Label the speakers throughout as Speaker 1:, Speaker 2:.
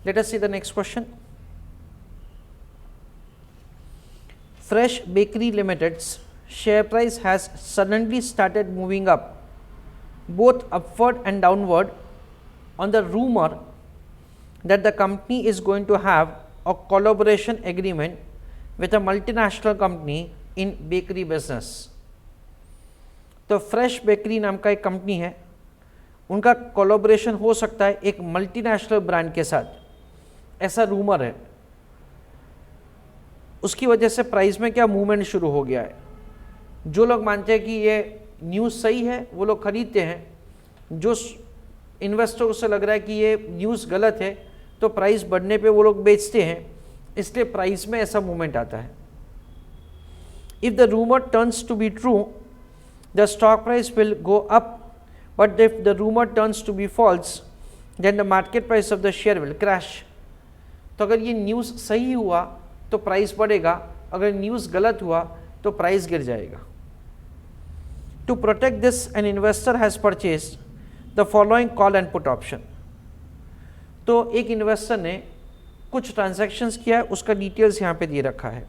Speaker 1: Let us see the next question. Fresh Bakery Limited's share price has suddenly started moving up, both upward and downward, on the rumor that the company is going to have a collaboration agreement with a multinational company in bakery business. तो fresh bakery नाम का एक company है, उनका collaboration हो सकता है एक मल्टीनेशनल ब्रांड के साथ, ऐसा रूमर है। उसकी वजह से प्राइस में क्या मूवमेंट शुरू हो गया है। जो लोग मानते हैं कि ये न्यूज़ सही है वो लोग खरीदते हैं, जो इन्वेस्टरों से लग रहा है कि ये न्यूज़ गलत है तो प्राइस बढ़ने पे वो लोग बेचते हैं, इसलिए प्राइस में ऐसा मूवमेंट आता है। If the rumour turns to be true, the stock price will go up, but if the rumour turns to be false, then the market price of the share will crash. तो अगर ये news सही हुआ तो price बढ़ेगा, अगर news गलत हुआ तो प्राइस गिर जाएगा। To protect this, an investor has purchased the following call and put option. तो एक इन्वेस्टर ने कुछ ट्रांजैक्शंस किया है, उसका डिटेल्स यहाँ पे दे रखा है।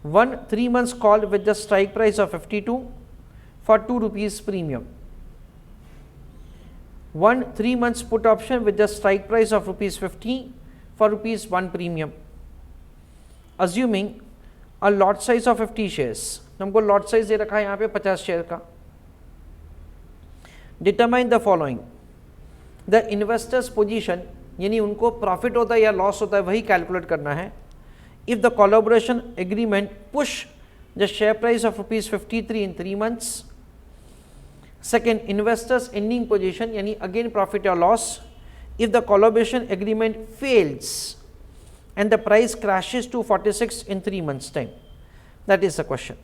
Speaker 1: 1 3 months call with the strike price of 52 for 2 rupees premium. 1 3 months put option with the strike price of ₹50 for ₹1 premium. Assuming a lot size of 50 shares, हमको लॉट साइज दे रखा है यहाँ पे 50 शेयर का। Determine the following, the investors position, यानी उनको profit होता है या लॉस होता है वही कैलकुलेट करना है। If the collaboration agreement push the share price of ₹53 in 3 months। Second, investors ending position, यानी अगेन प्रॉफिट या loss. If the collaboration agreement fails and the price crashes to 46 in 3 months time. That is the question.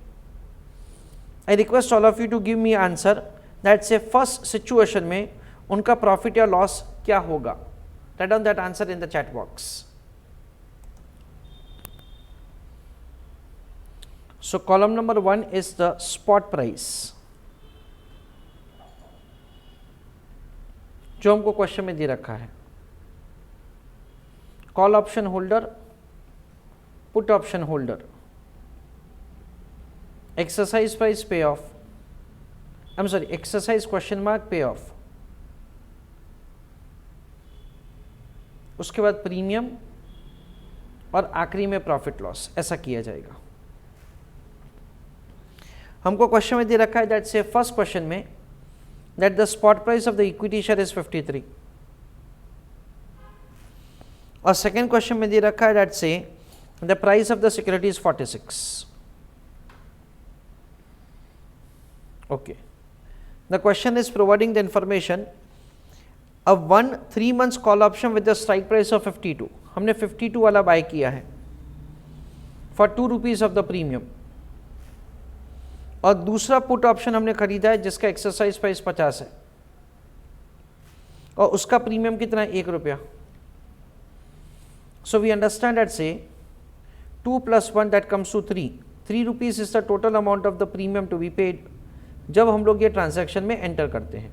Speaker 1: I request all of you to give me answer that say first situation में उनका profit या loss क्या होगा. Write down that answer in the chat box. So column number 1 is the spot price जो हमको question में दे रखा है। Call option holder, put option holder, exercise price payoff, I am sorry exercise question mark payoff, उसके बाद premium और आखिरी में प्रॉफिट लॉस, ऐसा किया जाएगा। हमको क्वेश्चन में दे रखा है दैट से फर्स्ट क्वेश्चन में that the spot price of the equity share is 53 और सेकेंड क्वेश्चन में दे रखा है दैट से the price of the security is 46। Okay, the question is providing the information अब 1 3 months call option with the strike price of 52, हमने 52 वाला bye किया है for 2 rupees of the premium, और दूसरा पुट ऑप्शन हमने खरीदा है जिसका एक्सरसाइज प्राइस 50 है और उसका प्रीमियम कितना है, ₹1। So we understand that say 2 + 1 that comes to 3. 3 rupees is the total amount of the premium to be paid जब हम लोग ये ट्रांजैक्शन में एंटर करते हैं।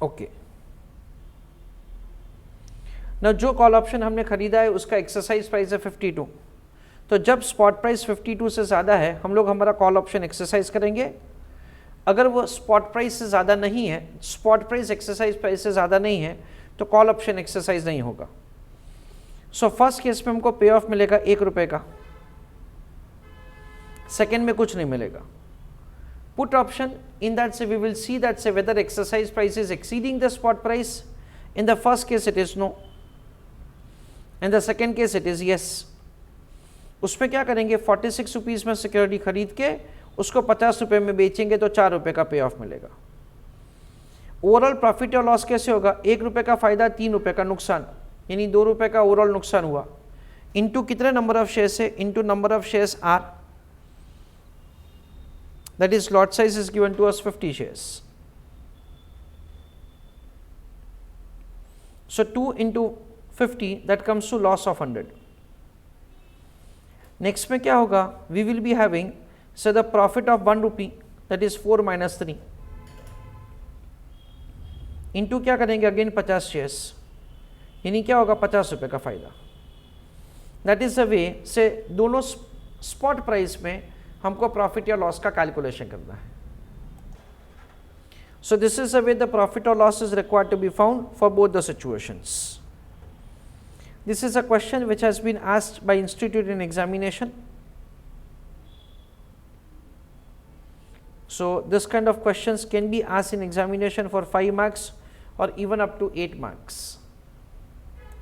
Speaker 1: ओके, ना जो कॉल ऑप्शन हमने खरीदा है उसका एक्सरसाइज प्राइस है 52, तो जब स्पॉट प्राइस 52 से ज़्यादा है हम लोग हमारा कॉल ऑप्शन एक्सरसाइज करेंगे। अगर वो स्पॉट प्राइस से ज़्यादा नहीं है, स्पॉट प्राइस एक्सरसाइज प्राइस से ज़्यादा नहीं है, तो कॉल ऑप्शन एक्सरसाइज नहीं होगा। सो फर्स्ट केस में हमको पे ऑफ मिलेगा ₹1 का, सेकेंड में कुछ नहीं मिलेगा। Put option in that say we will see that say whether exercise price is exceeding the spot price. In the first case it is no, in the second case it is yes. उसमें क्या करेंगे, 46 rupees में security खरीद के उसको 50 रुपये में बेचेंगे तो ₹4 का पे ऑफ मिलेगा। ओवरऑल प्रॉफिट और लॉस कैसे होगा, ₹1 का फायदा, ₹3 का नुकसान, यानी ₹2 का ओवरऑल नुकसान हुआ। इनटू कितने नंबर ऑफ शेयर्स है, into number of shares are, that is lot size is given to us 50 shares. So 2 × 50 that comes to loss of 100। Next में क्या होगा, we will be having so the profit of ₹1 that is 4 - 3 into क्या करेंगे again 50 shares, यानी क्या होगा 50 रुपये का फ़ायदा। दैट इज़ द वे से दोनों स्पॉट प्राइस में हमको प्रॉफिट या लॉस का कैलकुलेशन करना है। So this is the way the profit और loss is required to be found for both the situations. This is a question which has been asked by institute in examination. So this kind of questions can be asked in examination for 5 marks or even up to 8 marks.